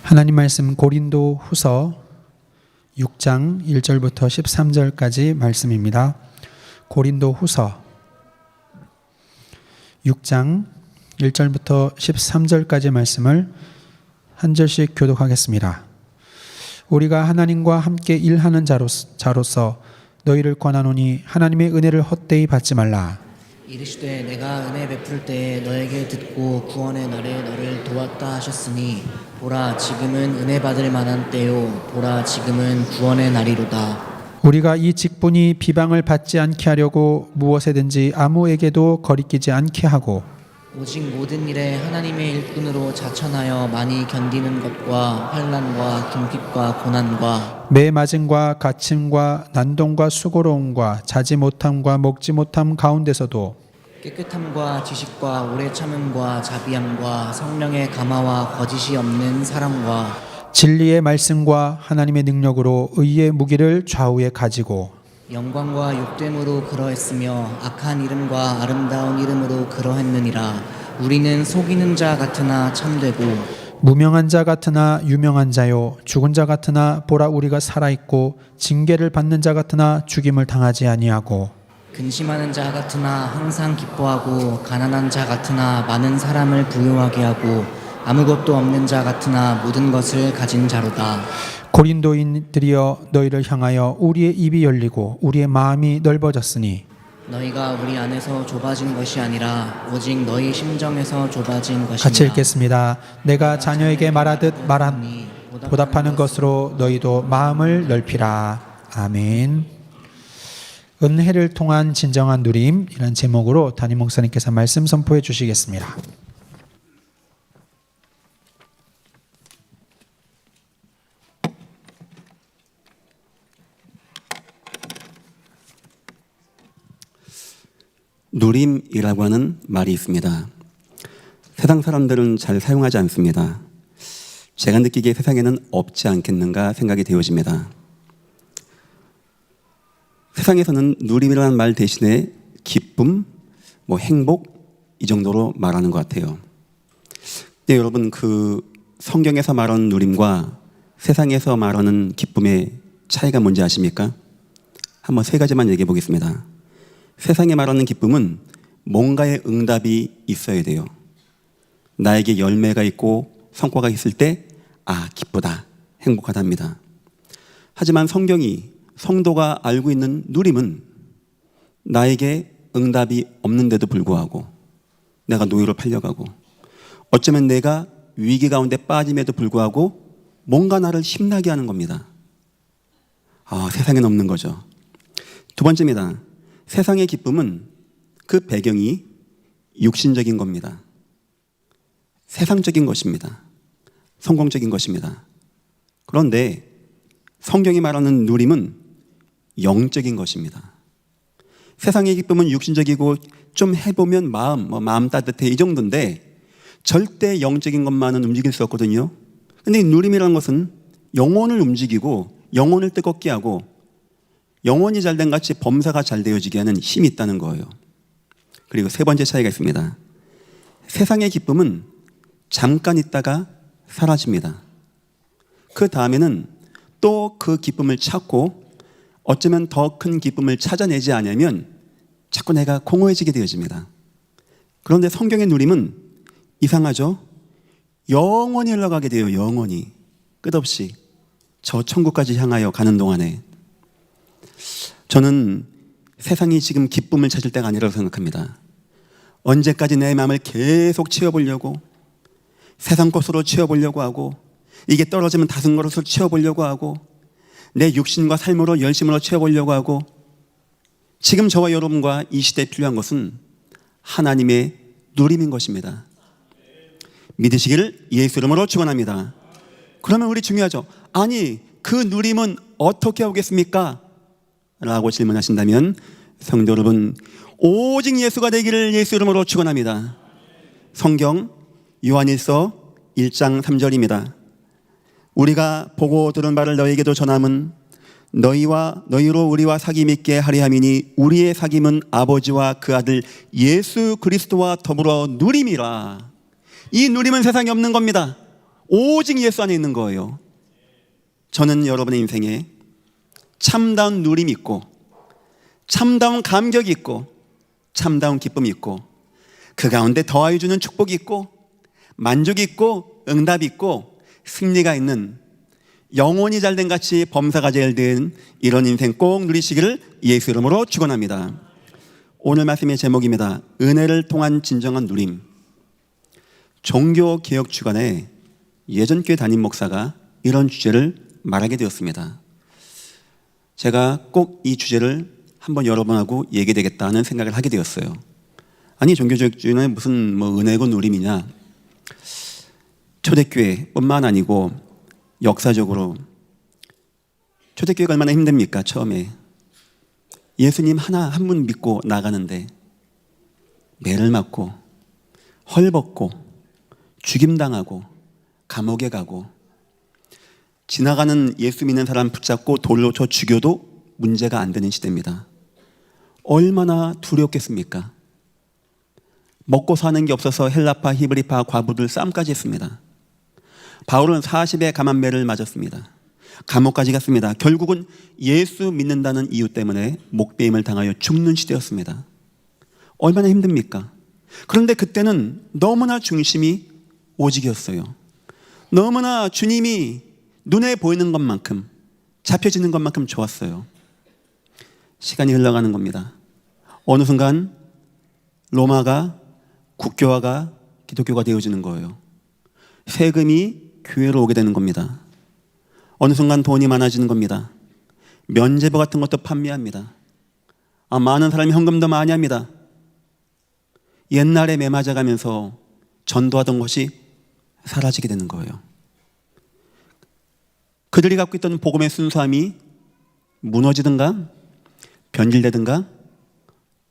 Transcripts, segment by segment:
하나님 말씀 고린도 후서 6장 1절부터 13절까지 말씀입니다. 고린도 후서 6장 1절부터 13절까지 말씀을 한 절씩 교독하겠습니다. 우리가 하나님과 함께 일하는 자로서 너희를 권하노니 하나님의 은혜를 헛되이 받지 말라. 이르시되 내가 은혜 베풀 때에 너에게 듣고 구원의 날에 너를 도왔다 하셨으니 보라 지금은 은혜 받을 만한 때요 보라 지금은 구원의 날이로다. 우리가 이 직분이 비방을 받지 않게 하려고 무엇에든지 아무에게도 거리끼지 않게 하고 오직 모든 일에 하나님의 일꾼으로 자천하여 많이 견디는 것과 환난과 궁핍과 고난과 매 맞음과 갇힘과 난동과 수고로움과 자지 못함과 먹지 못함 가운데서도 깨끗함과 지식과 오래 참음과 자비함과 성령의 감화와 거짓이 없는 사랑과 진리의 말씀과 하나님의 능력으로 의의 무기를 좌우에 가지고 영광과 욕됨으로 그러했으며 악한 이름과 아름다운 이름으로 그러했느니라. 우리는 속이는 자 같으나 참되고 무명한 자 같으나 유명한 자요 죽은 자 같으나 보라 우리가 살아있고 징계를 받는 자 같으나 죽임을 당하지 아니하고 근심하는 자 같으나 항상 기뻐하고 가난한 자 같으나 많은 사람을 부유하게 하고 아무것도 없는 자 같으나 모든 것을 가진 자로다. 고린도인들이여 너희를 향하여 우리의 입이 열리고 우리의 마음이 넓어졌으니 너희가 우리 안에서 좁아진 것이 아니라 오직 너희 심정에서 좁아진 것이니라. 같이 읽겠습니다. 내가 자녀에게 말하듯 보답하는 것으로 너희도 마음을 넓히라. 아멘. 은혜를 통한 진정한 누림 이라는 제목으로 담임 목사님께서 말씀 선포해 주시겠습니다. 누림이라고 하는 말이 있습니다. 세상 사람들은 잘 사용하지 않습니다. 제가 느끼기에 세상에는 없지 않겠는가 생각이 되어집니다. 세상에서는 누림이라는 말 대신에 기쁨, 행복 이 정도로 말하는 것 같아요. 근데 여러분 그 성경에서 말하는 누림과 세상에서 말하는 기쁨의 차이가 뭔지 아십니까? 한번 세 가지만 얘기해 보겠습니다. 세상에 말하는 기쁨은 뭔가의 응답이 있어야 돼요. 나에게 열매가 있고 성과가 있을 때 기쁘다, 행복하답니다. 하지만 성도가 알고 있는 누림은 나에게 응답이 없는데도 불구하고 내가 노예로 팔려가고 어쩌면 내가 위기 가운데 빠짐에도 불구하고 뭔가 나를 힘나게 하는 겁니다. 세상엔 없는 거죠. 두 번째입니다. 세상의 기쁨은 그 배경이 육신적인 겁니다. 세상적인 것입니다. 성공적인 것입니다. 그런데 성경이 말하는 누림은 영적인 것입니다. 세상의 기쁨은 육신적이고 좀 해보면 마음 따뜻해 이 정도인데 절대 영적인 것만은 움직일 수 없거든요. 근데 이 누림이라는 것은 영혼을 움직이고 영혼을 뜨겁게 하고 영혼이 잘된 같이 범사가 잘 되어지게 하는 힘이 있다는 거예요. 그리고 세 번째 차이가 있습니다. 세상의 기쁨은 잠깐 있다가 사라집니다. 그 다음에는 또 그 기쁨을 찾고 어쩌면 더 큰 기쁨을 찾아내지 않으면 자꾸 내가 공허해지게 되어집니다. 그런데 성경의 누림은 이상하죠? 영원히 흘러가게 돼요. 영원히 끝없이 저 천국까지 향하여 가는 동안에 저는 세상이 지금 기쁨을 찾을 때가 아니라고 생각합니다. 언제까지 내 마음을 계속 채워보려고 세상 것으로 채워보려고 하고 이게 떨어지면 다른 것으로 채워보려고 하고 내 육신과 삶으로 열심으로 채워보려고 하고 지금 저와 여러분과 이 시대에 필요한 것은 하나님의 누림인 것입니다. 믿으시기를 예수 이름으로 축원합니다. 그러면 우리 중요하죠. 그 누림은 어떻게 오겠습니까? 라고 질문하신다면 성도 여러분 오직 예수가 되기를 예수 이름으로 축원합니다. 성경 요한일서 1장 3절입니다. 우리가 보고 들은 바를 너희에게도 전함은 너희로 우리와 사귐 있게 하려 함이니 우리의 사귐은 아버지와 그 아들 예수 그리스도와 더불어 누림이라. 이 누림은 세상에 없는 겁니다. 오직 예수 안에 있는 거예요. 저는 여러분의 인생에 참다운 누림이 있고, 참다운 감격이 있고, 참다운 기쁨이 있고, 그 가운데 더하여 주는 축복이 있고, 만족이 있고, 응답이 있고, 승리가 있는, 영혼이 잘된 같이 범사가 잘된 이런 인생 꼭 누리시기를 예수 이름으로 축원합니다. 오늘 말씀의 제목입니다. 은혜를 통한 진정한 누림. 종교개혁 주간에 예전 교회 담임 목사가 이런 주제를 말하게 되었습니다. 제가 꼭 이 주제를 한번 여러분하고 얘기되겠다 하는 생각을 하게 되었어요. 아니, 종교개혁주의는 무슨 은혜고 누림이냐. 초대교회뿐만 아니고 역사적으로 초대교회가 얼마나 힘듭니까? 처음에 예수님 한 분 믿고 나가는데 매를 맞고 헐벗고 죽임당하고 감옥에 가고, 지나가는 예수 믿는 사람 붙잡고 돌로 쳐 죽여도 문제가 안 되는 시대입니다. 얼마나 두렵겠습니까? 먹고 사는 게 없어서 헬라파, 히브리파, 과부들 싸움까지 했습니다. 바울은 40의 감한매를 맞았습니다. 감옥까지 갔습니다. 결국은 예수 믿는다는 이유 때문에 목배임을 당하여 죽는 시대였습니다. 얼마나 힘듭니까? 그런데 그때는 너무나 중심이 오직이었어요. 너무나 주님이 눈에 보이는 것만큼, 잡혀지는 것만큼 좋았어요. 시간이 흘러가는 겁니다. 어느 순간 로마가 국교화가 기독교가 되어지는 거예요. 세금이 교회로 오게 되는 겁니다. 어느 순간 돈이 많아지는 겁니다. 면죄부 같은 것도 판매합니다. 많은 사람이 헌금도 많이 합니다. 옛날에 매맞아가면서 전도하던 것이 사라지게 되는 거예요. 그들이 갖고 있던 복음의 순수함이 무너지든가 변질되든가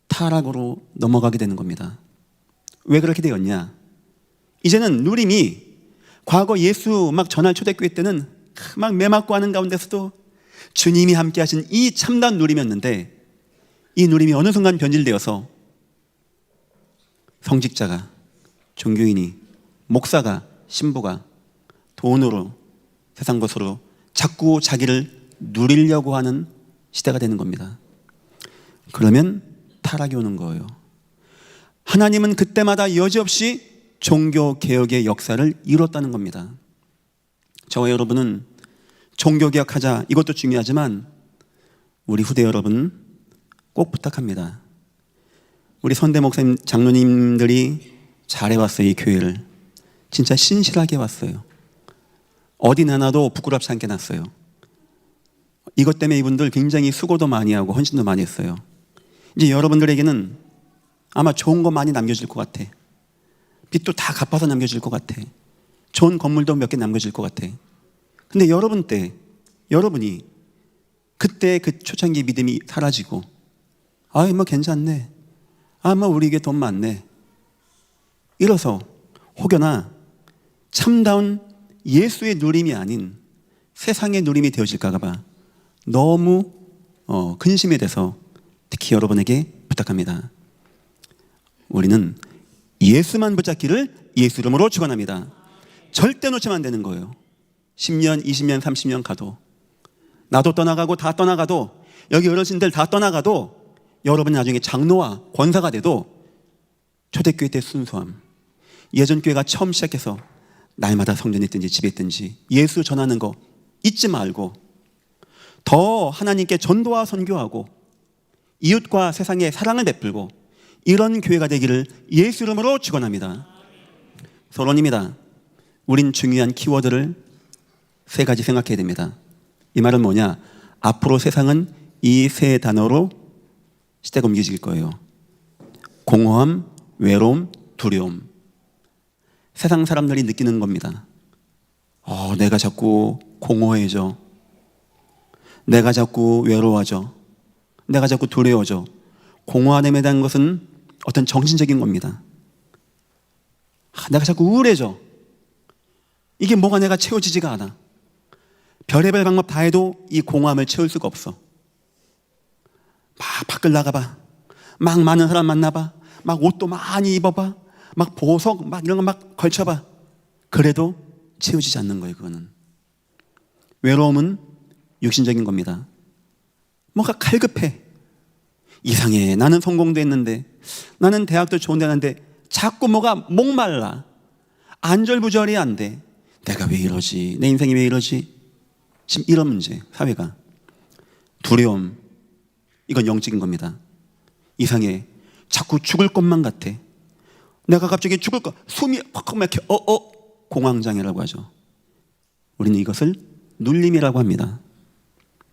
타락으로 넘어가게 되는 겁니다. 왜 그렇게 되었냐? 이제는 누림이, 과거 예수 막 전할 초대교회 때는 막 매맞고 하는 가운데서도 주님이 함께 하신 이 참다운 누림이었는데, 이 누림이 어느 순간 변질되어서 성직자가, 종교인이, 목사가, 신부가 돈으로, 세상 것으로 자꾸 자기를 누리려고 하는 시대가 되는 겁니다. 그러면 타락이 오는 거예요. 하나님은 그때마다 여지없이 종교개혁의 역사를 이뤘다는 겁니다. 저와 여러분은 종교개혁하자, 이것도 중요하지만 우리 후대 여러분 꼭 부탁합니다. 우리 선대 목사님, 장로님들이 잘해왔어요. 이 교회를 진짜 신실하게 왔어요. 어디 내놔도 부끄럽지 않게 놨어요. 이것 때문에 이분들 굉장히 수고도 많이 하고 헌신도 많이 했어요. 이제 여러분들에게는 아마 좋은 거 많이 남겨질 것 같아. 빚도 다 갚아서 남겨질 것 같아. 좋은 건물도 몇 개 남겨질 것 같아. 근데 여러분 때, 여러분이 그때 그 초창기 믿음이 사라지고, 괜찮네, 우리에게 돈 많네, 이래서 혹여나 참다운 예수의 누림이 아닌 세상의 누림이 되어질까 봐 너무 근심이 돼서 특히 여러분에게 부탁합니다. 우리는 예수만 붙잡기를 예수 이름으로 축원합니다. 절대 놓치면 안 되는 거예요. 10년, 20년, 30년 가도, 나도 떠나가고 다 떠나가도, 여기 어르신들 다 떠나가도, 여러분이 나중에 장로와 권사가 돼도 초대교회 때 순수함, 예전 교회가 처음 시작해서 날마다 성전에 있든지 집에 있든지 예수 전하는 거 잊지 말고 더 하나님께 전도와 선교하고 이웃과 세상에 사랑을 베풀고 이런 교회가 되기를 예수 이름으로 축원합니다. 서론입니다. 우린 중요한 키워드를 3가지 생각해야 됩니다. 이 말은 뭐냐? 앞으로 세상은 이 3단어로 시대가 옮겨질 거예요. 공허함, 외로움, 두려움. 세상 사람들이 느끼는 겁니다. 내가 자꾸 공허해져. 내가 자꾸 외로워져. 내가 자꾸 두려워져. 공허함에 대한 것은 어떤 정신적인 겁니다. 내가 자꾸 우울해져. 이게 뭐가 내가 채워지지가 않아. 별의별 방법 다 해도 이 공허함을 채울 수가 없어. 막 밖을 나가봐. 막 많은 사람 만나봐. 막 옷도 많이 입어봐. 막 보석 막 이런 거 막 걸쳐봐. 그래도 채워지지 않는 거예요. 그거는 외로움은 육신적인 겁니다. 뭔가 갈급해. 이상해. 나는 성공도 했는데, 나는 대학도 좋은 데 갔는데 자꾸 뭐가 목말라. 안절부절이 안 돼. 내가 왜 이러지? 내 인생이 왜 이러지? 지금 이런 문제, 사회가. 두려움, 이건 영적인 겁니다. 이상해. 자꾸 죽을 것만 같아. 내가 갑자기 죽을 것, 숨이 팍팍 막혀. 공황장애라고 하죠. 우리는 이것을 눌림이라고 합니다.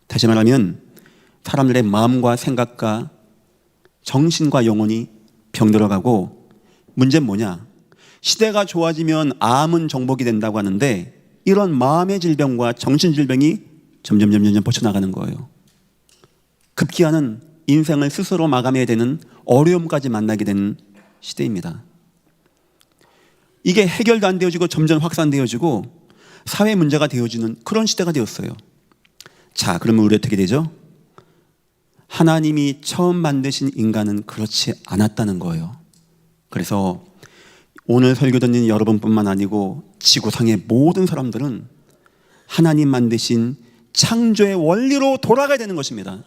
다시 말하면 사람들의 마음과 생각과 정신과 영혼이 병들어가고, 문제는 뭐냐? 시대가 좋아지면 암은 정복이 된다고 하는데 이런 마음의 질병과 정신질병이 점점 퍼져나가는 거예요. 급기야는 인생을 스스로 마감해야 되는 어려움까지 만나게 되는 시대입니다. 이게 해결도 안 되어지고 점점 확산되어지고 사회 문제가 되어지는 그런 시대가 되었어요. 자, 그러면 우리 어떻게 되죠? 하나님이 처음 만드신 인간은 그렇지 않았다는 거예요. 그래서 오늘 설교 듣는 여러분뿐만 아니고 지구상의 모든 사람들은 하나님 만드신 창조의 원리로 돌아가야 되는 것입니다.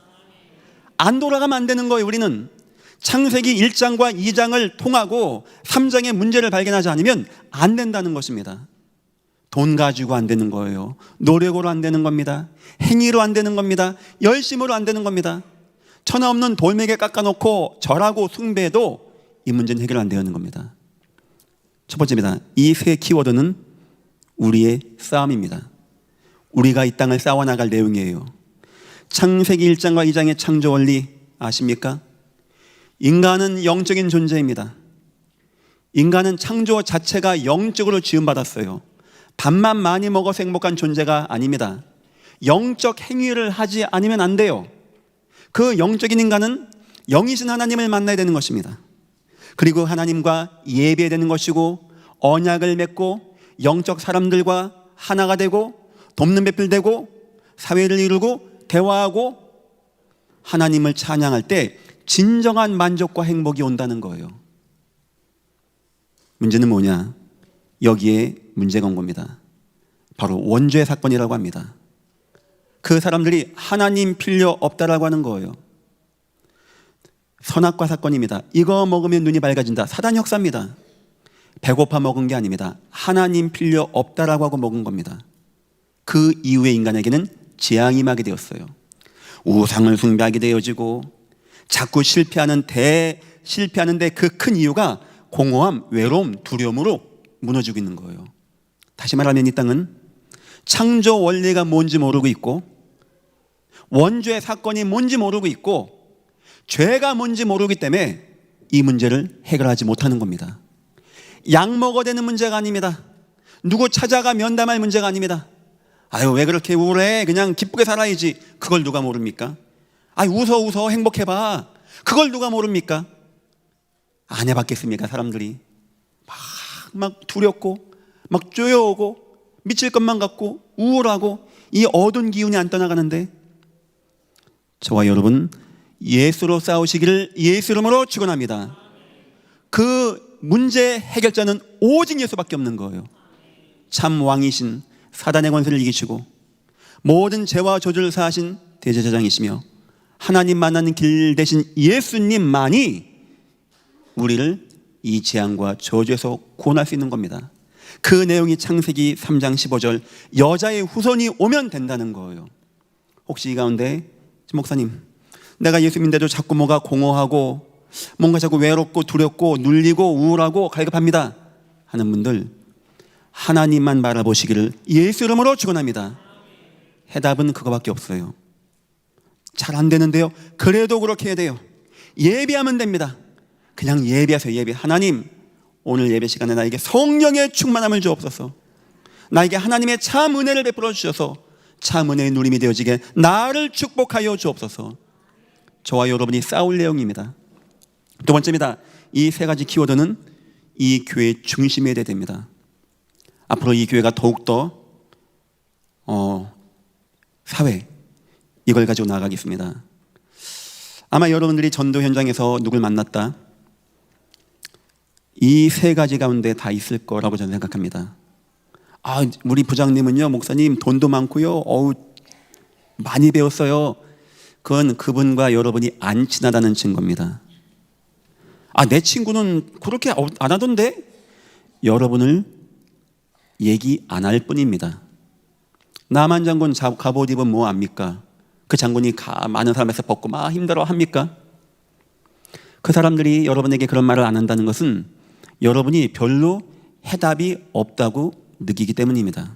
안 돌아가면 안 되는 거예요. 우리는 창세기 1장과 2장을 통하고 3장의 문제를 발견하지 않으면 안 된다는 것입니다. 돈 가지고 안 되는 거예요. 노력으로 안 되는 겁니다. 행위로 안 되는 겁니다. 열심으로 안 되는 겁니다. 천하 없는 돌멩이에 깎아놓고 절하고 숭배해도 이 문제는 해결 안 되는 겁니다. 첫 번째입니다. 이 세 키워드는 우리의 싸움입니다. 우리가 이 땅을 싸워나갈 내용이에요. 창세기 1장과 2장의 창조 원리 아십니까? 인간은 영적인 존재입니다. 인간은 창조 자체가 영적으로 지음받았어요. 밥만 많이 먹어서 행복한 존재가 아닙니다. 영적 행위를 하지 않으면 안 돼요. 그 영적인 인간은 영이신 하나님을 만나야 되는 것입니다. 그리고 하나님과 예배해야 되는 것이고, 언약을 맺고 영적 사람들과 하나가 되고 돕는 배필되고 사회를 이루고 대화하고 하나님을 찬양할 때 진정한 만족과 행복이 온다는 거예요. 문제는 뭐냐? 여기에 문제가 온 겁니다. 바로 원죄 사건이라고 합니다. 그 사람들이 하나님 필요 없다라고 하는 거예요. 선악과 사건입니다. 이거 먹으면 눈이 밝아진다. 사단 역사입니다. 배고파 먹은 게 아닙니다. 하나님 필요 없다라고 하고 먹은 겁니다. 그 이후에 인간에게는 재앙이 임하게 되었어요. 우상을 숭배하게 되어지고 자꾸 실패하는데 그 큰 이유가 공허함, 외로움, 두려움으로 무너지고 있는 거예요. 다시 말하면 이 땅은 창조 원리가 뭔지 모르고 있고, 원죄 사건이 뭔지 모르고 있고, 죄가 뭔지 모르기 때문에 이 문제를 해결하지 못하는 겁니다. 약 먹어야 되는 문제가 아닙니다. 누구 찾아가 면담할 문제가 아닙니다. 아유, 왜 그렇게 우울해? 그냥 기쁘게 살아야지. 그걸 누가 모릅니까? 아유, 웃어 행복해봐. 그걸 누가 모릅니까? 안 해봤겠습니까? 사람들이 막 두렵고 막 쪼여오고 미칠 것만 같고 우울하고 이 어두운 기운이 안 떠나가는데, 저와 여러분 예수로 싸우시기를 예수 이름으로 축원합니다. 그 문제 해결자는 오직 예수밖에 없는 거예요. 참 왕이신 사단의 권세를 이기시고 모든 죄와 저주를 사하신 대제사장이시며 하나님 만나는 길 대신 예수님만이 우리를 이 재앙과 저주에서 구원할 수 있는 겁니다. 그 내용이 창세기 3장 15절 여자의 후손이 오면 된다는 거예요. 혹시 이 가운데 목사님, 내가 예수 믿는데도 자꾸 뭐가 공허하고 뭔가 자꾸 외롭고 두렵고 눌리고 우울하고 갈급합니다 하는 분들, 하나님만 바라보시기를 예수 이름으로 축원합니다. 해답은 그거밖에 없어요. 잘 안 되는데요, 그래도 그렇게 해야 돼요. 예배하면 됩니다. 그냥 예배하세요. 예배. 하나님, 오늘 예배 시간에 나에게 성령의 충만함을 주옵소서. 나에게 하나님의 참 은혜를 베풀어 주셔서 참 은혜의 누림이 되어지게 나를 축복하여 주옵소서. 저와 여러분이 싸울 내용입니다. 두 번째입니다. 이 세 가지 키워드는 이 교회의 중심에 돼야 됩니다. 앞으로 이 교회가 더욱더 사회, 이걸 가지고 나아가겠습니다. 아마 여러분들이 전도 현장에서 누굴 만났다, 이 세 가지 가운데 다 있을 거라고 저는 생각합니다. 우리 부장님은요, 목사님 돈도 많고요, 많이 배웠어요. 그건 그분과 여러분이 안 친하다는 증거입니다. 내 친구는 그렇게 안 하던데? 여러분을 얘기 안 할 뿐입니다. 남한 장군 갑옷 입으면 뭐 압니까? 그 장군이 많은 사람에서 벗고 막 힘들어 합니까? 그 사람들이 여러분에게 그런 말을 안 한다는 것은 여러분이 별로 해답이 없다고 느끼기 때문입니다.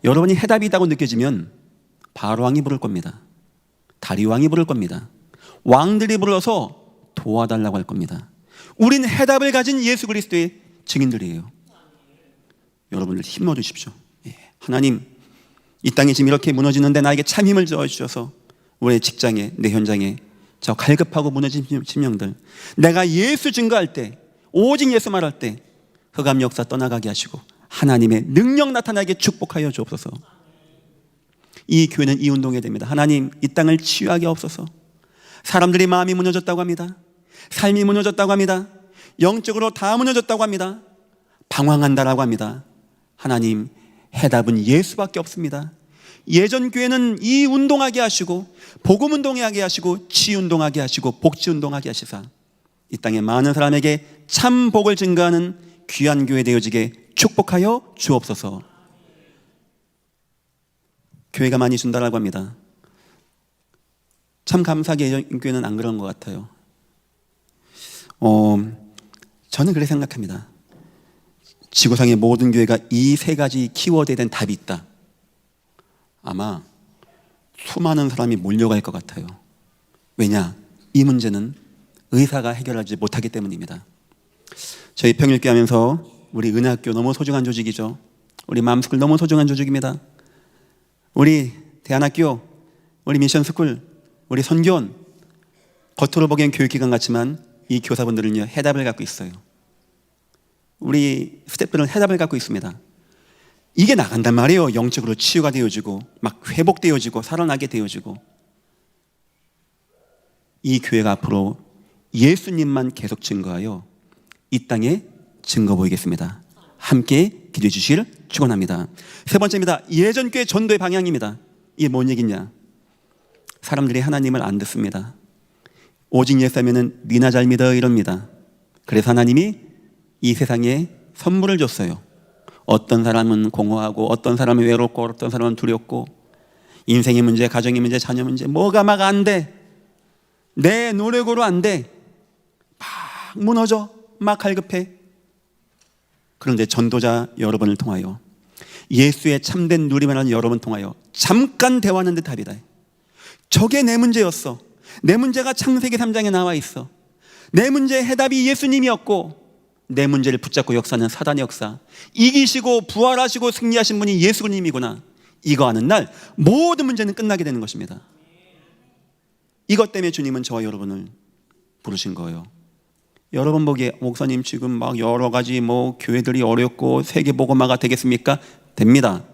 여러분이 해답이 있다고 느껴지면 바로왕이 부를 겁니다. 다리왕이 부를 겁니다. 왕들이 불러서 도와달라고 할 겁니다. 우린 해답을 가진 예수 그리스도의 증인들이에요. 여러분들 힘 얻으십시오. 하나님, 이 땅이 지금 이렇게 무너지는데 나에게 참 힘을 주셔서 우리 직장에, 내 현장에 저 갈급하고 무너진 심령들, 내가 예수 증거할 때, 오직 예수 말할 때 흑암 역사 떠나가게 하시고 하나님의 능력 나타나게 축복하여 주옵소서. 이 교회는 이 운동해야 됩니다. 하나님, 이 땅을 치유하게 하옵소서. 사람들이 마음이 무너졌다고 합니다. 삶이 무너졌다고 합니다. 영적으로 다 무너졌다고 합니다. 방황한다라고 합니다. 하나님, 해답은 예수밖에 없습니다. 예전 교회는 이 운동하게 하시고 복음 운동하게 하시고 치유 운동하게 하시고 복지 운동하게 하시사 이 땅에 많은 사람에게 참 복을 증가하는 귀한 교회 되어지게 축복하여 주옵소서. 교회가 많이 준다라고 합니다. 참 감사하게 예전 교회는 안 그런 것 같아요. 저는 그렇게 생각합니다. 지구상의 모든 교회가 이 세 가지 키워드에 대한 답이 있다. 아마 수많은 사람이 몰려갈 것 같아요. 왜냐? 이 문제는 의사가 해결하지 못하기 때문입니다. 저희 평일교 하면서 우리 은혜학교 너무 소중한 조직이죠. 우리 맘스쿨 너무 소중한 조직입니다. 우리 대안학교, 우리 미션스쿨, 우리 선교원, 겉으로 보기엔 교육기관 같지만 이 교사분들은요, 해답을 갖고 있어요. 우리 스태프들은 해답을 갖고 있습니다. 이게 나간단 말이에요. 영적으로 치유가 되어지고 막 회복되어지고 살아나게 되어지고. 이 교회가 앞으로 예수님만 계속 증거하여 이 땅에 증거 보이겠습니다. 함께 기도해 주시기를 축원합니다. 세 번째입니다. 예전 교회 전도의 방향입니다. 이게 뭔 얘기냐? 사람들이 하나님을 안 듣습니다. 오직 예수하면은 니나 잘 믿어 이럽니다. 그래서 하나님이 이 세상에 선물을 줬어요. 어떤 사람은 공허하고 어떤 사람은 외롭고 어떤 사람은 두렵고 인생의 문제, 가정의 문제, 자녀 문제 뭐가 막 안 돼. 내 노력으로 안 돼. 막 무너져. 막 갈급해. 그런데 전도자 여러분을 통하여 예수의 참된 누림을 하는 여러분 통하여 잠깐 대화하는 듯 답이다. 저게 내 문제였어. 내 문제가 창세기 3장에 나와 있어. 내 문제의 해답이 예수님이었고 내 문제를 붙잡고 역사하는 사단의 역사, 이기시고 부활하시고 승리하신 분이 예수님이구나. 이거 하는 날 모든 문제는 끝나게 되는 것입니다. 이것 때문에 주님은 저와 여러분을 부르신 거예요. 여러분 보기에 목사님 지금 막 여러 가지 교회들이 어렵고 세계복음화가 되겠습니까? 됩니다.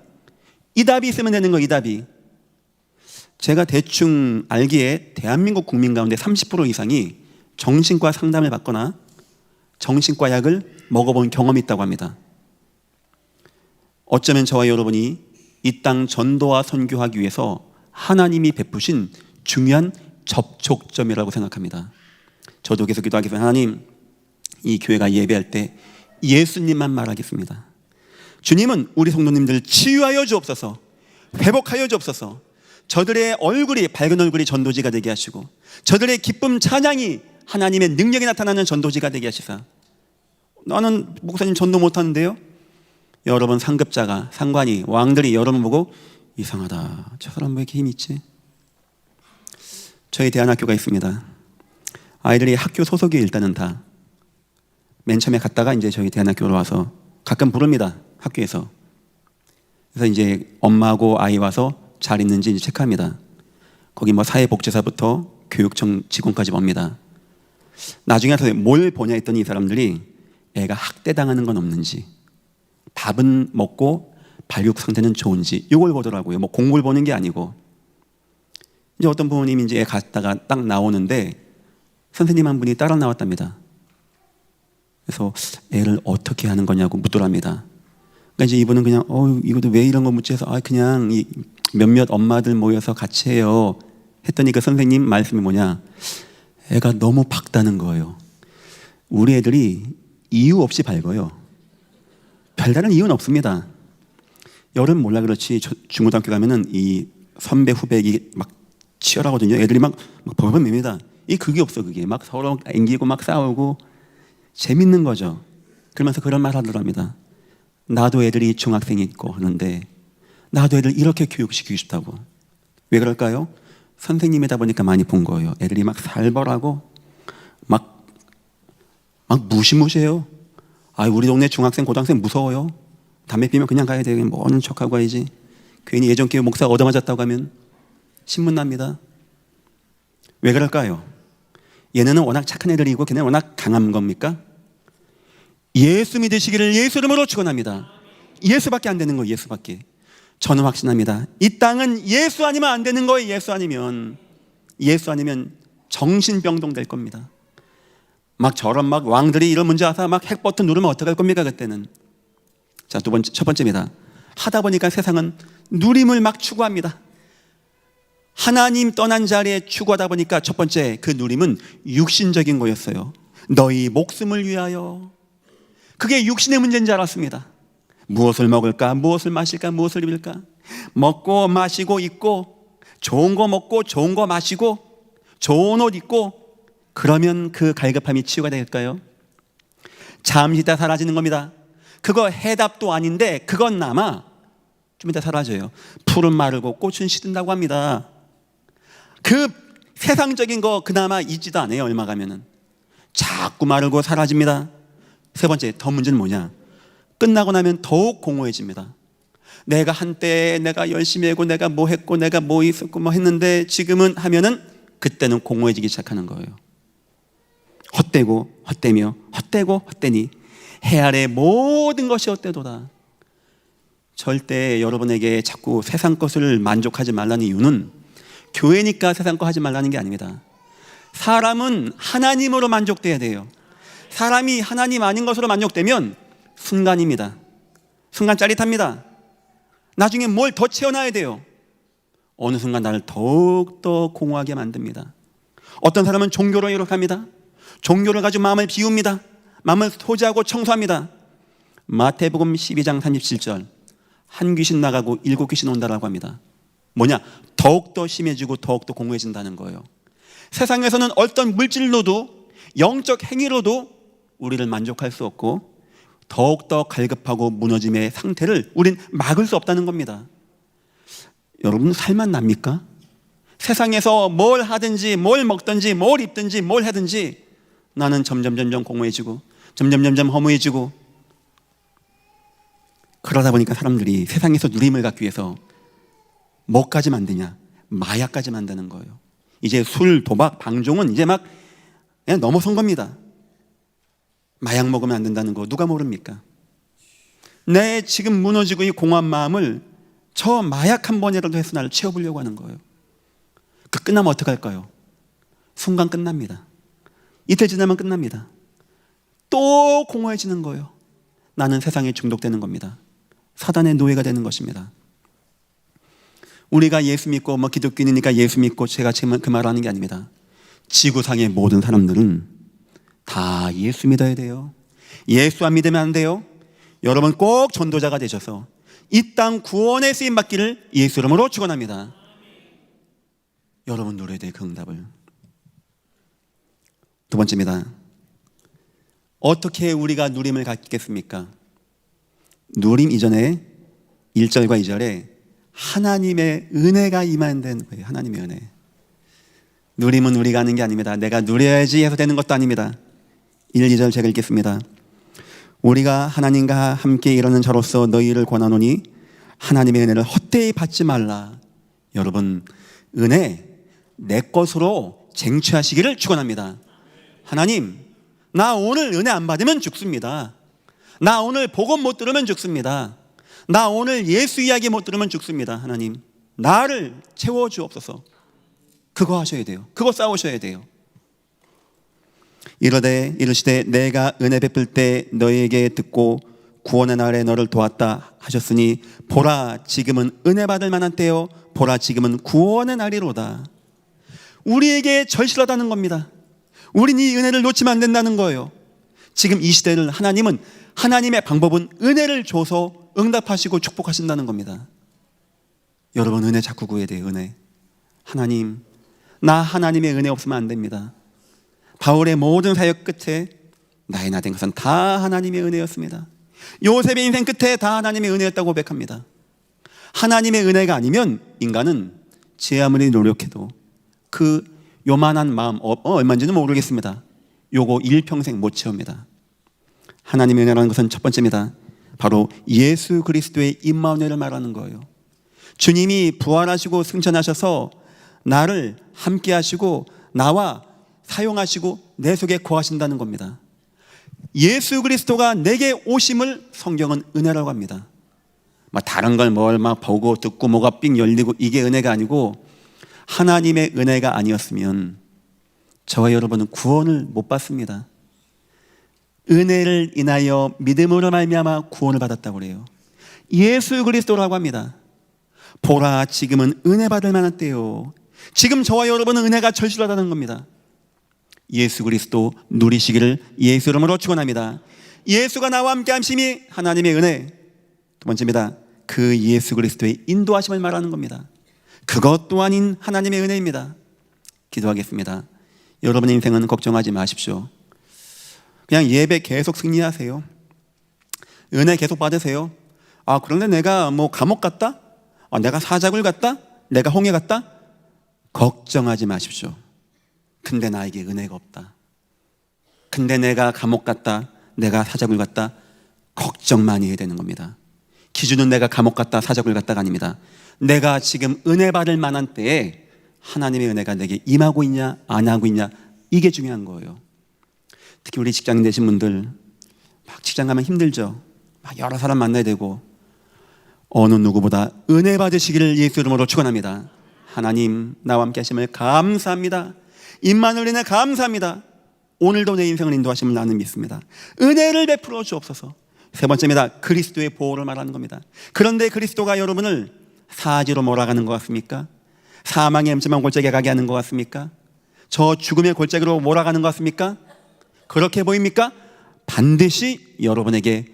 이 답이 있으면 되는 거예요. 이 답이. 제가 대충 알기에 대한민국 국민 가운데 30% 이상이 정신과 상담을 받거나 정신과 약을 먹어본 경험이 있다고 합니다. 어쩌면 저와 여러분이 이 땅 전도와 선교하기 위해서 하나님이 베푸신 중요한 접촉점이라고 생각합니다. 저도 계속 기도하겠습니다. 하나님, 이 교회가 예배할 때 예수님만 말하겠습니다. 주님은 우리 성도님들 치유하여 주옵소서, 회복하여 주옵소서. 저들의 얼굴이, 밝은 얼굴이 전도지가 되게 하시고 저들의 기쁨 찬양이 하나님의 능력이 나타나는 전도지가 되게 하시사. 나는 목사님 전도 못하는데요? 여러분 상급자가, 상관이, 왕들이 여러분 보고 이상하다, 저 사람 왜 이렇게 힘이 있지? 저희 대안학교가 있습니다. 아이들이 학교 소속이 일단은 다 맨 처음에 갔다가 이제 저희 대안학교로 와서 가끔 부릅니다. 학교에서. 그래서 이제 엄마하고 아이 와서 잘 있는지 이제 체크합니다. 거기 사회복지사부터 교육청 직원까지 봅니다. 나중에 가서 뭘 보냐 했더니 이 사람들이 애가 학대당하는 건 없는지, 밥은 먹고 발육 상태는 좋은지 이걸 보더라고요. 공부를 보는 게 아니고. 이제 어떤 부모님이 이제 애 갔다가 딱 나오는데 선생님 한 분이 따라 나왔답니다. 그래서 애를 어떻게 하는 거냐고 묻더랍니다. 그러니까 이제 이분은 그냥 이것도 왜 이런 거 묻지 해서 그냥 이 몇몇 엄마들 모여서 같이 해요 했더니 그 선생님 말씀이 뭐냐, 애가 너무 밝다는 거예요. 우리 애들이 이유 없이 밝아요. 별다른 이유는 없습니다. 여름 몰라 그렇지 중고등학교 가면은 이 선배 후배 이게 막 치열하거든요. 애들이 막 벌벌맵니다. 이 그게 없어. 그게 막 서로 앵기고 막 싸우고 재밌는 거죠. 그러면서 그런 말 하더랍니다. 나도 애들이 중학생이 있고 하는데 나도 애들 이렇게 교육시키고 싶다고. 왜 그럴까요? 선생님이다 보니까 많이 본 거예요. 애들이 막 살벌하고 막 무시무시해요. 우리 동네 중학생 고등학생 무서워요. 담배 피면 그냥 가야 돼. 뭐 하는 척하고 가야지. 괜히 예전교회 목사 얻어맞았다고 하면 신문 납니다. 왜 그럴까요? 얘네는 워낙 착한 애들이고 걔네는 워낙 강한 겁니까? 예수 믿으시기를 예수 이름으로 축원합니다. 예수밖에 안 되는 거예요. 예수밖에. 저는 확신합니다. 이 땅은 예수 아니면 안 되는 거예요. 예수 아니면 정신병동 될 겁니다. 막 저런 막 왕들이 이런 문제 와서 막 핵 버튼 누르면 어떡할 겁니까 그때는. 자, 첫 번째입니다. 하다 보니까 세상은 누림을 막 추구합니다. 하나님 떠난 자리에 추구하다 보니까 첫 번째 그 누림은 육신적인 거였어요. 너희 목숨을 위하여. 그게 육신의 문제인 줄 알았습니다. 무엇을 먹을까, 무엇을 마실까, 무엇을 입을까. 먹고 마시고 입고 좋은 거 먹고 좋은 거 마시고 좋은 옷 입고 그러면 그 갈급함이 치유가 될까요? 잠시 있다 사라지는 겁니다. 그거 해답도 아닌데 그건 좀 이따 사라져요. 풀은 마르고 꽃은 시든다고 합니다. 그 세상적인 거 그나마 있지도 않아요. 얼마 가면은 자꾸 마르고 사라집니다. 세 번째, 더 문제는 뭐냐, 끝나고 나면 더욱 공허해집니다. 내가 한때 내가 열심히 하고 내가 뭐 했고 내가 뭐 있었고 뭐 했는데 지금은 하면은 그때는 공허해지기 시작하는 거예요. 헛되고 헛되며 헛되고 헛되니 해 아래 모든 것이 헛되도다. 절대 여러분에게 자꾸 세상 것을 만족하지 말라는 이유는 교회니까 세상 거 하지 말라는 게 아닙니다. 사람은 하나님으로 만족돼야 돼요. 사람이 하나님 아닌 것으로 만족되면 순간입니다. 순간 짜릿합니다. 나중에 뭘 더 채워놔야 돼요. 어느 순간 나를 더욱더 공허하게 만듭니다. 어떤 사람은 종교로 이룩합니다. 종교를 가지고 마음을 비웁니다. 마음을 소지하고 청소합니다. 마태복음 12장 37절 한 귀신 나가고 7귀신 온다라고 합니다. 뭐냐? 더욱더 심해지고 더욱더 공허해진다는 거예요. 세상에서는 어떤 물질로도 영적 행위로도 우리를 만족할 수 없고 더욱더 갈급하고 무너짐의 상태를 우린 막을 수 없다는 겁니다. 여러분 살만 납니까? 세상에서 뭘 하든지 뭘 먹든지 뭘 입든지 뭘 하든지 나는 점점 공허해지고 점점 허무해지고 그러다 보니까 사람들이 세상에서 누림을 갖기 위해서 뭐까지 만드냐? 마약까지 만드는 거예요. 이제 술, 도박, 방종은 이제 막 그냥 넘어선 겁니다. 마약 먹으면 안 된다는 거 누가 모릅니까? 내 지금 무너지고 이 공허한 마음을 저 마약 한 번이라도 해서 나를 채워보려고 하는 거예요. 그 끝나면 어떡할까요? 순간 끝납니다. 이틀 지나면 끝납니다. 또 공허해지는 거예요. 나는 세상에 중독되는 겁니다. 사단의 노예가 되는 것입니다. 우리가 예수 믿고 기독교인이니까 예수 믿고 제가 그 말을 하는 게 아닙니다. 지구상의 모든 사람들은 다 예수 믿어야 돼요. 예수 안 믿으면 안 돼요. 여러분 꼭 전도자가 되셔서 이 땅 구원의 쓰임 받기를 예수 이름으로 축원합니다. 여러분 노래에 대해 그 응답을. 두 번째입니다. 어떻게 우리가 누림을 갖겠습니까? 누림 이전에 1절과 2절에 하나님의 은혜가 임한다는 거예요. 하나님의 은혜. 누림은 우리가 하는 게 아닙니다. 내가 누려야지 해서 되는 것도 아닙니다. 1, 2절 제가 읽겠습니다. 우리가 하나님과 함께 일하는 자로서 너희를 권하노니 하나님의 은혜를 헛되이 받지 말라. 여러분 은혜 내 것으로 쟁취하시기를 축원합니다. 하나님, 나 오늘 은혜 안 받으면 죽습니다. 나 오늘 복음 못 들으면 죽습니다. 나 오늘 예수 이야기 못 들으면 죽습니다. 하나님, 나를 채워주옵소서. 그거 하셔야 돼요. 그거 싸우셔야 돼요. 이르시되 내가 은혜 베풀 때 너희에게 듣고 구원의 날에 너를 도왔다 하셨으니 보라 지금은 은혜 받을 만한 때요 보라 지금은 구원의 날이로다. 우리에게 절실하다는 겁니다. 우린 이 은혜를 놓치면 안 된다는 거예요. 지금 이 시대를 하나님의 방법은 은혜를 줘서 응답하시고 축복하신다는 겁니다. 여러분 은혜 자꾸 구해야 돼요. 은혜. 하나님, 나 하나님의 은혜 없으면 안 됩니다. 바울의 모든 사역 끝에 나의 나 된 것은 다 하나님의 은혜였습니다. 요셉의 인생 끝에 다 하나님의 은혜였다고 고백합니다. 하나님의 은혜가 아니면 인간은 제 아무리 노력해도 그 요만한 마음 얼마인지는 모르겠습니다. 요거 일평생 못 채웁니다. 하나님의 은혜라는 것은 첫 번째입니다. 바로 예수 그리스도의 임마누엘을 말하는 거예요. 주님이 부활하시고 승천하셔서 나를 함께 하시고 나와 사용하시고 내 속에 거하신다는 겁니다. 예수 그리스도가 내게 오심을 성경은 은혜라고 합니다. 막 다른 걸 막 보고 듣고 뭐가 삥 열리고 이게 은혜가 아니고 하나님의 은혜가 아니었으면 저와 여러분은 구원을 못 받습니다. 은혜를 인하여 믿음으로 말미암아 구원을 받았다고 그래요. 예수 그리스도라고 합니다. 보라 지금은 은혜 받을 만한 때요. 지금 저와 여러분은 은혜가 절실하다는 겁니다. 예수 그리스도 누리시기를 예수 이름으로 축원합니다. 예수가 나와 함께 하심이 하나님의 은혜. 두 번째입니다. 그 예수 그리스도의 인도하심을 말하는 겁니다. 그것 또한 하나님의 은혜입니다. 기도하겠습니다. 여러분의 인생은 걱정하지 마십시오. 그냥 예배 계속 승리하세요. 은혜 계속 받으세요. 그런데 내가 뭐 감옥 갔다? 내가 사자굴 갔다? 내가 홍해 갔다? 걱정하지 마십시오. 근데 나에게 은혜가 없다. 근데 내가 감옥 갔다, 내가 사자굴 갔다, 걱정 많이 해야 되는 겁니다. 기준은 내가 감옥 갔다, 사자굴 갔다가 아닙니다. 내가 지금 은혜 받을 만한 때에 하나님의 은혜가 내게 임하고 있냐, 안 하고 있냐, 이게 중요한 거예요. 특히 우리 직장인 되신 분들, 막 직장 가면 힘들죠. 막 여러 사람 만나야 되고, 어느 누구보다 은혜 받으시기를 예수 이름으로 축원합니다. 하나님 나와 함께 하심을 감사합니다. 임마누엘 은혜 감사합니다. 오늘도 내 인생을 인도하심을 나는 믿습니다. 은혜를 베풀어 주옵소서. 세 번째입니다. 그리스도의 보호를 말하는 겁니다. 그런데 그리스도가 여러분을 사지로 몰아가는 것 같습니까? 사망의 음침한 골짜기에 가게 하는 것 같습니까? 저 죽음의 골짜기로 몰아가는 것 같습니까? 그렇게 보입니까? 반드시 여러분에게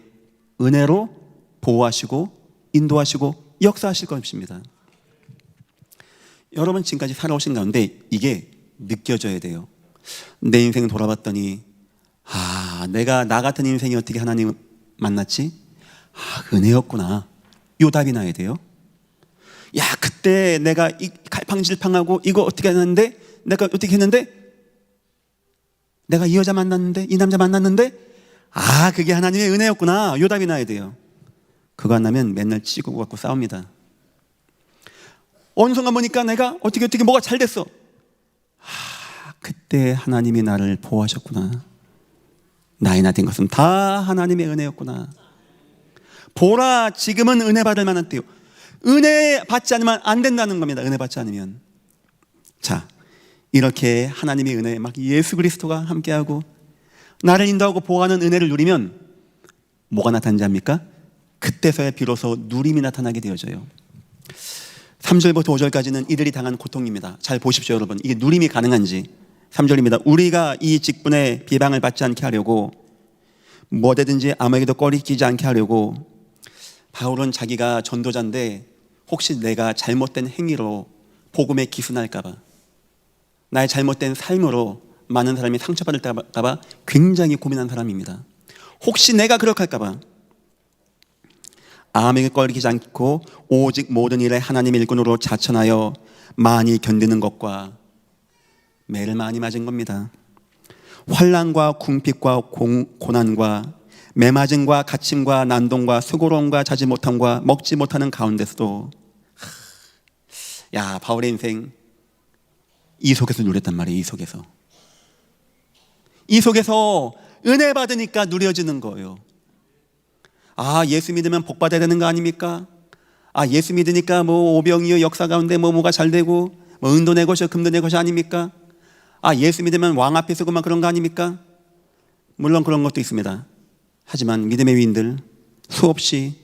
은혜로 보호하시고 인도하시고 역사하실 것입니다. 여러분 지금까지 살아오신 가운데 이게 느껴져야 돼요. 내 인생을 돌아봤더니 내가 나 같은 인생이 어떻게 하나님 만났지? 은혜였구나. 요 답이 나야 돼요. 그때 내가 이 갈팡질팡하고 이거 어떻게 했는데, 내가 어떻게 했는데, 내가 이 여자 만났는데, 이 남자 만났는데, 그게 하나님의 은혜였구나. 요 답이 나야 돼요. 그거 안 나면 맨날 찌고 갖고 싸웁니다. 어느 순간 보니까 내가 어떻게 뭐가 잘 됐어. 그때 하나님이 나를 보호하셨구나. 나의 나 된 것은 다 하나님의 은혜였구나. 보라 지금은 은혜 받을 만한 때요. 은혜 받지 않으면 안 된다는 겁니다. 은혜 받지 않으면. 자, 이렇게 하나님의 은혜, 막 예수 그리스도가 함께하고 나를 인도하고 보호하는 은혜를 누리면 뭐가 나타나는지 압니까? 그때서야 비로소 누림이 나타나게 되어져요. 3절부터 5절까지는 이들이 당한 고통입니다. 잘 보십시오 여러분. 이게 누림이 가능한지. 3절입니다. 우리가 이 직분에 비방을 받지 않게 하려고 뭐든지 아무에게도 꺼리끼지 않게 하려고. 바울은 자기가 전도자인데 혹시 내가 잘못된 행위로 복음에 기순할까 봐, 나의 잘못된 삶으로 많은 사람이 상처받을까 봐 굉장히 고민한 사람입니다. 혹시 내가 그렇게 할까 봐 아무에게 꺼리끼지 않고 오직 모든 일에 하나님의 일꾼으로 자천하여 많이 견디는 것과 매를 많이 맞은 겁니다. 환난과 궁핍과 고난과 매맞음과 갇힘과 난동과 수고로움과 자지 못함과 먹지 못하는 가운데서도 바울의 인생 이 속에서 누렸단 말이에요. 이 속에서 은혜 받으니까 누려지는 거예요. 예수 믿으면 복 받아야 되는 거 아닙니까? 예수 믿으니까 뭐 오병이어 역사 가운데 뭐가 잘 되고 뭐 은도 내 것이요 금도 내 것이 아닙니까? 예수 믿으면 왕 앞에 서고만 그런 거 아닙니까? 물론 그런 것도 있습니다. 하지만 믿음의 위인들, 수없이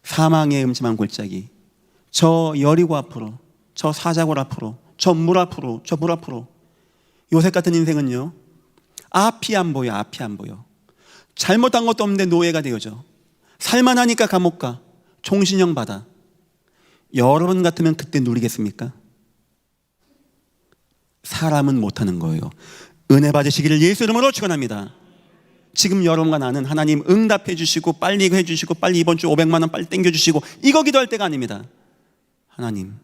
사망의 음침한 골짜기, 저 여리고 앞으로, 저 사자골 앞으로, 저 물 앞으로, 저 물 앞으로. 요셉 같은 인생은요, 앞이 안 보여, 앞이 안 보여. 잘못한 것도 없는데 노예가 되어져. 살만하니까 감옥 가. 종신형 받아. 여러분 같으면 그때 누리겠습니까? 사람은 못하는 거예요. 은혜 받으시기를 예수 이름으로 축원합니다. 지금 여러분과 나는 하나님 응답해 주시고 빨리 해 주시고 빨리 이번 주 500만 원 빨리 땡겨 주시고 이거 기도할 때가 아닙니다. 하나님,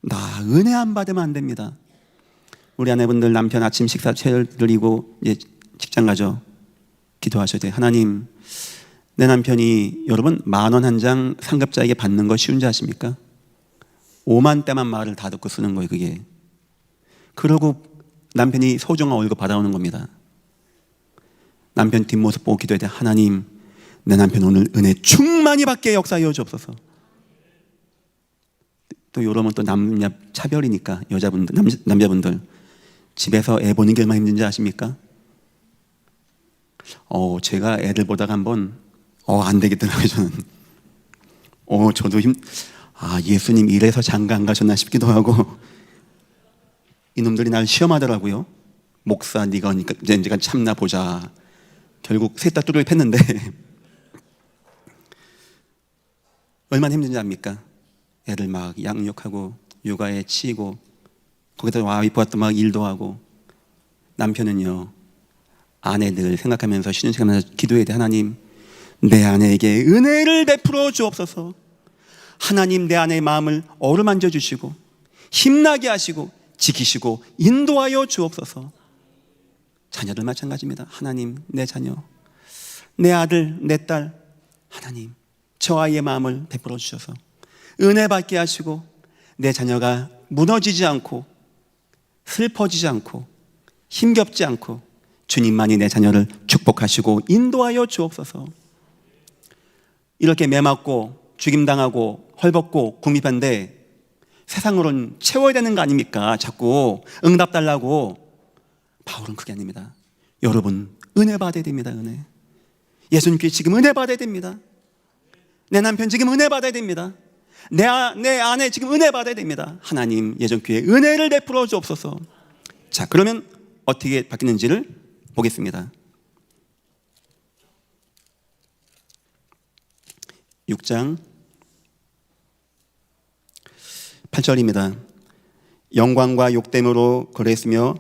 나 은혜 안 받으면 안 됩니다. 우리 아내분들 남편 아침 식사 차려드리고 이제 직장 가죠. 기도하셔야 돼요. 하나님, 내 남편이 여러분 10,000원 한 장 상급자에게 받는 거 쉬운지 아십니까? 5만 대만 말을 다 듣고 쓰는 거예요, 그게. 그러고 남편이 소중한 월급 받아오는 겁니다. 남편 뒷모습 보고 기도해야 돼. 하나님, 내 남편 오늘 은혜 충만히 받게 역사하여 주옵소서. 또 이러면 또 남녀 차별이니까 여자분들, 남자분들 집에서 애 보는 게 얼마나 힘든지 아십니까? 제가 애들 보다가 한번 안 되겠더라고요, 저는. 저도 예수님 이래서 장가 안 가셨나 싶기도 하고. 이놈들이 날 시험하더라고요. 목사, 네가 언제가 참나 보자. 결국 셋 다 뚜루를 팼는데 얼마나 힘든지 압니까? 애들 막 양육하고 육아에 치이고 거기다 와이프가 막 일도 하고, 남편은요 아내들 생각하면서 쉬는 시간마다 기도해야 돼. 하나님, 내 아내에게 은혜를 베풀어 주옵소서. 하나님, 내 아내의 마음을 어루만져 주시고 힘나게 하시고 지키시고 인도하여 주옵소서. 자녀들 마찬가지입니다. 하나님, 내 자녀, 내 아들, 내 딸, 하나님 저 아이의 마음을 베풀어 주셔서 은혜 받게 하시고 내 자녀가 무너지지 않고 슬퍼지지 않고 힘겹지 않고 주님만이 내 자녀를 축복하시고 인도하여 주옵소서. 이렇게 매맞고 죽임당하고 헐벗고 궁핍한데 세상으로는 채워야 되는 거 아닙니까? 자꾸 응답 달라고. 바울은 그게 아닙니다. 여러분, 은혜 받아야 됩니다. 은혜. 예수님께 지금 은혜 받아야 됩니다. 내 남편 지금 은혜 받아야 됩니다. 내 아내 지금 은혜 받아야 됩니다. 하나님, 예전교회 은혜를 베풀어 주옵소서. 자, 그러면 어떻게 바뀌는지를 보겠습니다. 6장 8절입니다. 영광과 욕됨으로 거래했으며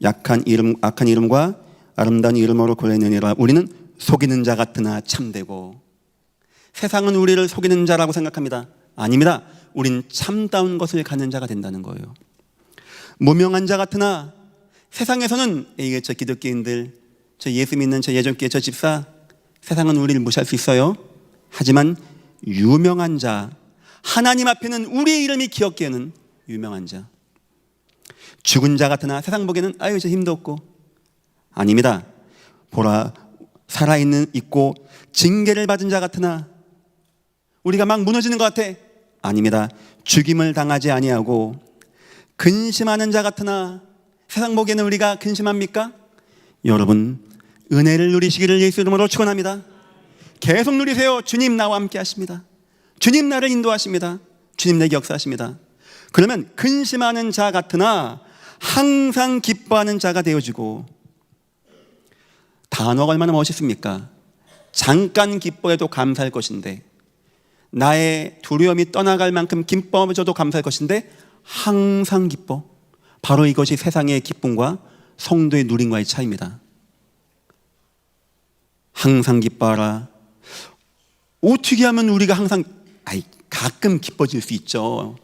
악한 이름과 아름다운 이름으로 거래했느니라. 우리는 속이는 자 같으나 참되고. 세상은 우리를 속이는 자라고 생각합니다. 아닙니다. 우린 참다운 것을 갖는 자가 된다는 거예요. 무명한 자 같으나 세상에서는 이게 저 기독교인들, 저 예수 믿는 저 예전교회 저 집사, 세상은 우리를 무시할 수 있어요. 하지만 유명한 자, 하나님 앞에는 우리의 이름이 기억되는 유명한 자. 죽은 자 같으나 세상 보기에는 아유 저 힘도 없고. 아닙니다. 보라, 있고 징계를 받은 자 같으나 우리가 막 무너지는 것 같아. 아닙니다. 죽임을 당하지 아니하고 근심하는 자 같으나 세상 보기에는 우리가 근심합니까? 여러분, 은혜를 누리시기를 예수 이름으로 축원합니다. 계속 누리세요. 주님 나와 함께 하십니다. 주님 나를 인도하십니다. 주님 내게 역사하십니다. 그러면 근심하는 자 같으나 항상 기뻐하는 자가 되어지고. 단어가 얼마나 멋있습니까? 잠깐 기뻐해도 감사할 것인데, 나의 두려움이 떠나갈 만큼 기뻐져도 감사할 것인데 항상 기뻐. 바로 이것이 세상의 기쁨과 성도의 누림과의 차이입니다. 항상 기뻐하라. 어떻게 하면 우리가 항상 가끔 기뻐질 수 있죠.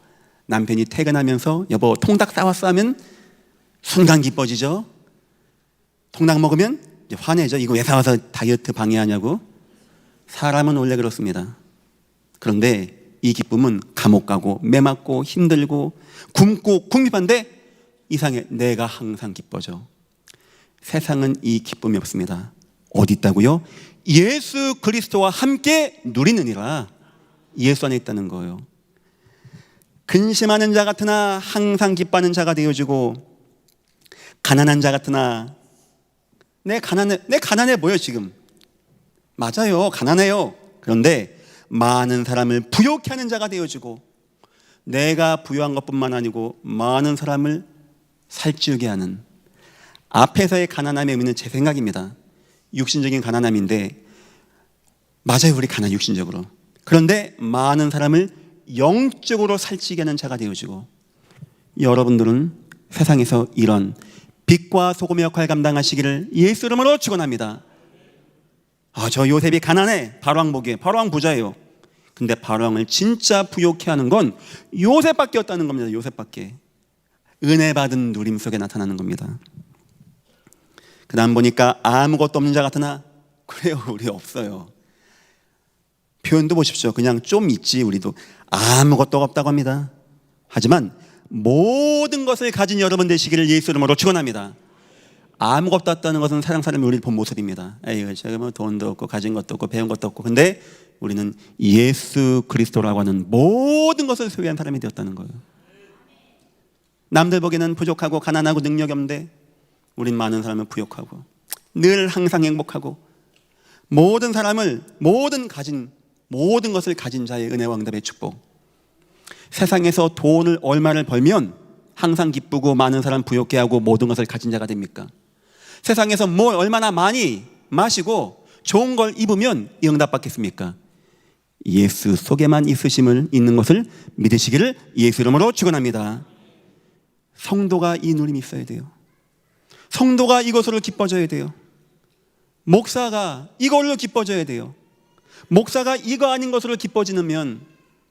남편이 퇴근하면서 여보 통닭 싸왔어 하면 순간 기뻐지죠. 통닭 먹으면 이제 화내죠. 이거 왜 사와서 다이어트 방해하냐고. 사람은 원래 그렇습니다. 그런데 이 기쁨은 감옥 가고 매맞고 힘들고 굶고 궁핍한데 이상해. 내가 항상 기뻐져. 세상은 이 기쁨이 없습니다. 어디 있다고요? 예수 그리스도와 함께 누리느니라. 예수 안에 있다는 거예요. 근심하는 자 같으나 항상 기뻐하는 자가 되어지고, 가난한 자 같으나 내 가난해 보여 지금. 맞아요, 가난해요. 그런데 많은 사람을 부욕케 하는 자가 되어지고 내가 부유한 것뿐만 아니고 많은 사람을 살찌우게 하는, 앞에서의 가난함의 의미는 제 생각입니다. 육신적인 가난함인데, 맞아요, 우리 가난 육신적으로. 그런데 많은 사람을 영적으로 살찌게 하는 자가 되어지고, 여러분들은 세상에서 이런 빛과 소금의 역할을 감당하시기를 예수 이름으로 축원합니다. 저 요셉이 가난해. 바로왕 보기에 바로왕 부자예요. 근데 바로왕을 진짜 부욕케 하는 건 요셉밖에 없다는 겁니다. 요셉밖에. 은혜 받은 누림 속에 나타나는 겁니다. 그 다음 보니까 아무것도 없는 자 같으나, 그래요, 우리 없어요. 표현도 보십시오. 그냥 좀 있지. 우리도 아무것도 없다고 합니다. 하지만 모든 것을 가진 여러분 되시기를 예수 이름으로 축원합니다. 아무것도 없다는 것은 세상 사람이 우리를 본 모습입니다. 에이, 제가 뭐 돈도 없고 가진 것도 없고 배운 것도 없고, 근데 우리는 예수 그리스도라고 하는 모든 것을 소유한 사람이 되었다는 거예요. 남들 보기에는 부족하고 가난하고 능력이 없는데 우린 많은 사람을 부욕하고 늘 항상 행복하고 모든 사람을 모든 것을 가진 자의 은혜와 응답의 축복. 세상에서 돈을 얼마를 벌면 항상 기쁘고 많은 사람 부욕케 하고 모든 것을 가진 자가 됩니까? 세상에서 뭘 얼마나 많이 마시고 좋은 걸 입으면 이 응답 받겠습니까? 예수 속에만 있는 것을 믿으시기를 예수 이름으로 축원합니다. 성도가 이 누림이 있어야 돼요. 성도가 이것으로 기뻐져야 돼요. 목사가 이걸로 기뻐져야 돼요. 목사가 이거 아닌 것으로 기뻐지면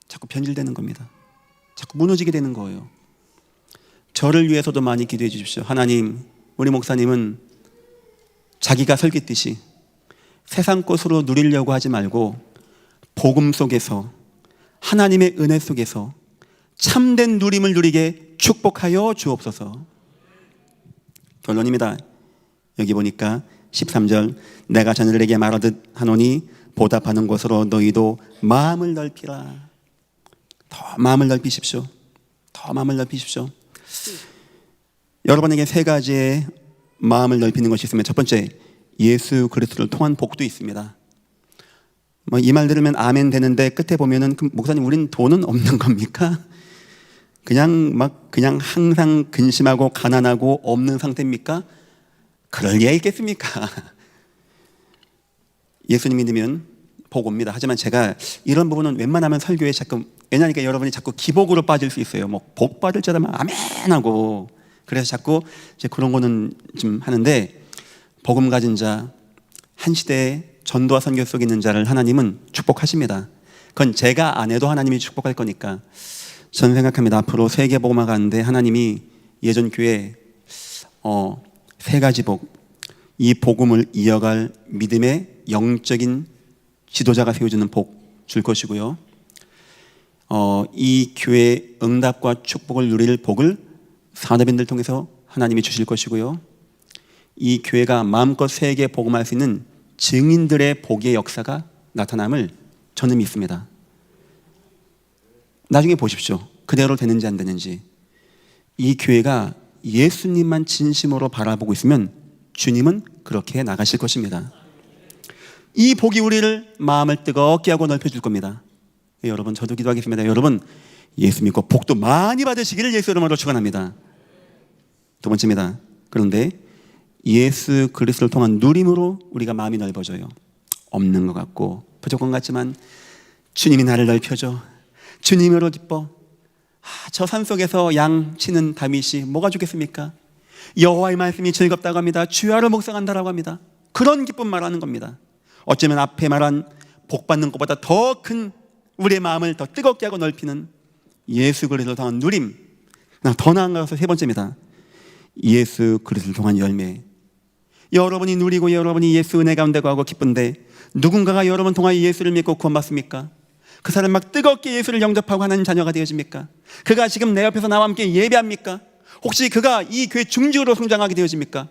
자꾸 변질되는 겁니다. 자꾸 무너지게 되는 거예요. 저를 위해서도 많이 기도해 주십시오. 하나님, 우리 목사님은 자기가 설깃듯이 세상 것으로 누리려고 하지 말고 복음 속에서, 하나님의 은혜 속에서 참된 누림을 누리게 축복하여 주옵소서. 결론입니다. 여기 보니까 13절, 내가 자녀들에게 말하듯 하노니 보답하는 것으로 너희도 마음을 넓히라. 더 마음을 넓히십시오. 더 마음을 넓히십시오. 여러분에게 세 가지의 마음을 넓히는 것이 있으면, 첫 번째, 예수 그리스도를 통한 복도 있습니다. 이 말 들으면 아멘 되는데 끝에 보면은, 목사님 우린 돈은 없는 겁니까? 그냥 항상 근심하고 가난하고 없는 상태입니까? 그럴 리가 있겠습니까? 예수님이 믿으면 복 옵니다. 하지만 제가 이런 부분은 웬만하면 설교에 왜냐니까 여러분이 자꾸 기복으로 빠질 수 있어요. 복 받을 자라면 아멘 하고, 그래서 자꾸 이제 그런 거는 좀 하는데, 복음 가진 자, 한 시대에 전도와 선교 속에 있는 자를 하나님은 축복하십니다. 그건 제가 안 해도 하나님이 축복할 거니까. 저는 생각합니다. 앞으로 세계 복음화 가는데 하나님이 예전 교회 세 가지 복, 이 복음을 이어갈 믿음의 영적인 지도자가 세워주는 복 줄 것이고요. 이 교회의 응답과 축복을 누릴 복을 산업인들 통해서 하나님이 주실 것이고요. 이 교회가 마음껏 세계에 복음할 수 있는 증인들의 복의 역사가 나타남을 저는 믿습니다. 나중에 보십시오. 그대로 되는지 안 되는지. 이 교회가 예수님만 진심으로 바라보고 있으면 주님은 그렇게 나가실 것입니다. 이 복이 우리를 마음을 뜨겁게 하고 넓혀줄 겁니다. 여러분, 저도 기도하겠습니다. 여러분, 예수 믿고 복도 많이 받으시기를 예수 이름으로 축원합니다. 두 번째입니다. 그런데 예수 그리스도를 통한 누림으로 우리가 마음이 넓어져요. 없는 것 같고 부족한 것 같지만 주님이 나를 넓혀줘. 주님으로 기뻐. 저 산속에서 양 치는 다윗이 뭐가 좋겠습니까? 여호와의 말씀이 즐겁다고 합니다. 주야로 묵상한다라고 합니다. 그런 기쁨 말하는 겁니다. 어쩌면 앞에 말한 복 받는 것보다 더 큰 우리의 마음을 더 뜨겁게 하고 넓히는 예수 그리스도를 통한 누림. 더 나은 것은 세 번째입니다. 예수 그리스도를 통한 열매. 여러분이 누리고 여러분이 예수 은혜 가운데 거하고 기쁜데, 누군가가 여러분 통하여 예수를 믿고 구원받습니까? 그 사람 막 뜨겁게 예수를 영접하고 하나님 자녀가 되어집니까? 그가 지금 내 옆에서 나와 함께 예배합니까? 혹시 그가 이 교회 중직으로 성장하게 되어집니까?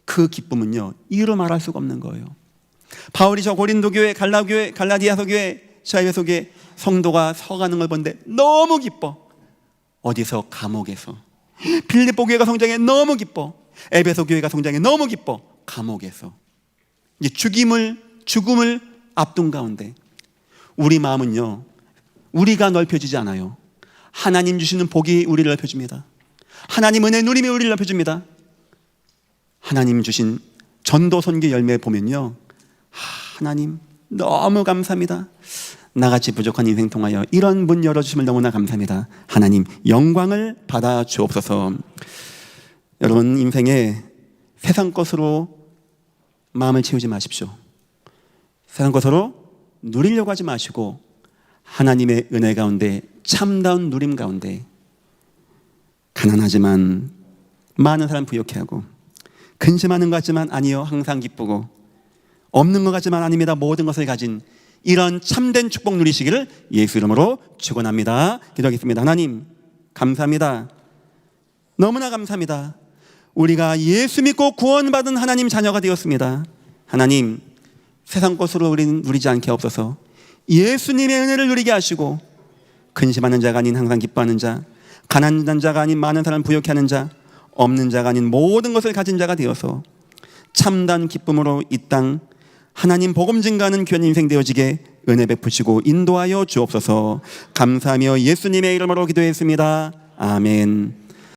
그 기쁨은요, 이로 말할 수가 없는 거예요. 바울이 저 고린도 교회, 갈라디아서 교회, 저 에베소 교회 성도가 서가는 걸 보는데 너무 기뻐. 어디서? 감옥에서. 빌립보 교회가 성장해 너무 기뻐. 에베소 교회가 성장해 너무 기뻐. 감옥에서. 이제 죽음을 앞둔 가운데 우리 마음은요, 우리가 넓혀지지 않아요. 하나님 주시는 복이 우리를 넓혀줍니다. 하나님 은혜 누림이 우리를 넓혀줍니다. 하나님 주신 전도 선교 열매 보면요, 하나님 너무 감사합니다. 나같이 부족한 인생 통하여 이런 문 열어주심을 너무나 감사합니다. 하나님 영광을 받아 주옵소서. 여러분, 인생에 세상 것으로 마음을 채우지 마십시오. 세상 것으로 누리려고 하지 마시고 하나님의 은혜 가운데, 참다운 누림 가운데, 가난하지만 많은 사람 부욕해 하고, 근심하는 것 같지만 아니요, 항상 기쁘고, 없는 것 같지만 아닙니다, 모든 것을 가진 이런 참된 축복 누리시기를 예수 이름으로 축원합니다. 기도하겠습니다. 하나님 감사합니다. 너무나 감사합니다. 우리가 예수 믿고 구원받은 하나님 자녀가 되었습니다. 하나님, 세상 것으로 우리는 누리지 않게 없어서 예수님의 은혜를 누리게 하시고, 근심하는 자가 아닌 항상 기뻐하는 자, 가난한 자가 아닌 많은 사람 부욕해 하는 자, 없는 자가 아닌 모든 것을 가진 자가 되어서 참단 기쁨으로 이 땅 하나님 복음 증가하는 귀한 인생 되어지게 은혜 베푸시고 인도하여 주옵소서. 감사하며 예수님의 이름으로 기도했습니다. 아멘.